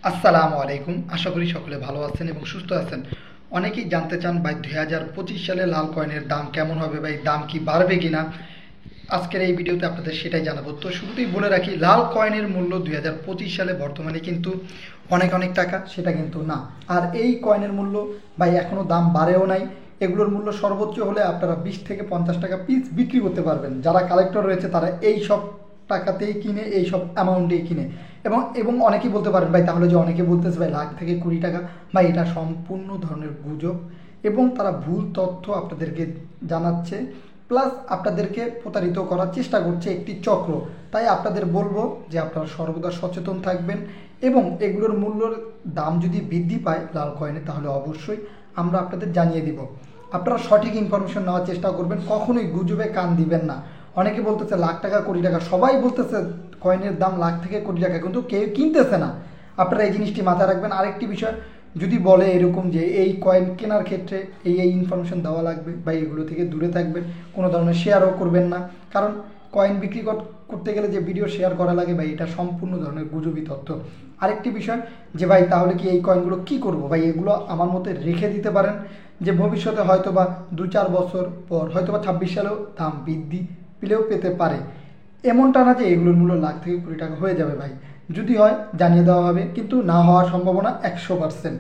আসসালামু আলাইকুম। আশা করি সকলে ভালো আছেন এবং সুস্থ আছেন। অনেকেই জানতে চান ভাই 2025 সালে লাল কয়েনের দাম কেমন হবে, ভাই দাম কি বাড়বে কিনা। আজকের এই ভিডিওতে আপনাদের সেটাই জানাবো। তো শুরুতেই বলে রাখি, লাল কয়েনের মূল্য 2025 সালে বর্তমানে কিন্তু অনেক অনেক টাকা, সেটা কিন্তু না। আর এই কয়েনের মূল্য ভাই এখনও দাম বাড়েও নাই। এগুলোর মূল্য সর্বোচ্চ হলে আপনারা 20 থেকে 50 টাকা পিস বিক্রি করতে পারবেন। যারা কালেক্টর রয়েছে তারা এই সব টাকাতেই কিনে, এই সব অ্যামাউন্টেই কিনে। এবং অনেকেই বলতে পারেন ভাই, তাহলে যে অনেকে বলতেছে ভাই লাখ থেকে 20 টাকা, ভাই এটা সম্পূর্ণ ধরনের গুজব এবং তারা ভুল তথ্য আপনাদেরকে জানাচ্ছে, প্লাস আপনাদেরকে প্রতারিত করার চেষ্টা করছে একটি চক্র। তাই আপনাদের বলবো যে আপনারা সর্বদা সচেতন থাকবেন এবং এগুলোর মূল্যর দাম যদি বৃদ্ধি পায় লাল কয়েনে, তাহলে অবশ্যই আমরা আপনাদের জানিয়ে দিব। আপনারা সঠিক ইনফরমেশন নেওয়ার চেষ্টা করবেন, কখনোই গুজবে কান দিবেন না। অনেকে বলতেছে লাখ টাকা, কোটি টাকা, সবাই বলতেছে কয়েনের দাম লাখ থেকে কোটি টাকা, কিন্তু কেউ কিনতেছে না। আপনারা এই জিনিসটি মাথায় রাখবেন। আরেকটি বিষয়, যদি বলে এরকম যে এই কয়েন কেনার ক্ষেত্রে এই ইনফরমেশন দেওয়া লাগবে, বা এগুলো থেকে দূরে থাকবেন, কোনো ধরনের শেয়ারও করবেন না। কারণ কয়েন বিক্রি করতে গেলে যে ভিডিও শেয়ার করা লাগে ভাই, এটা সম্পূর্ণ ধরনের গুজবি তথ্য। আরেকটি বিষয় যে ভাই তাহলে কি এই কয়েনগুলো কি করব, ভাই এগুলো আমার মতে রেখে দিতে পারেন, যে ভবিষ্যতে হয়তো বা 2-4 বছর পর হয়তো বা 26 সালেও দাম বৃদ্ধি পেলেও পেতে পারে। এমনটা না যে এগুলোর মূল্য লাখ থেকে কোটি টাকা হয়ে যাবে ভাই। যদি হয় জানিয়ে দেওয়া হবে, কিন্তু না হওয়ার সম্ভাবনা 100%।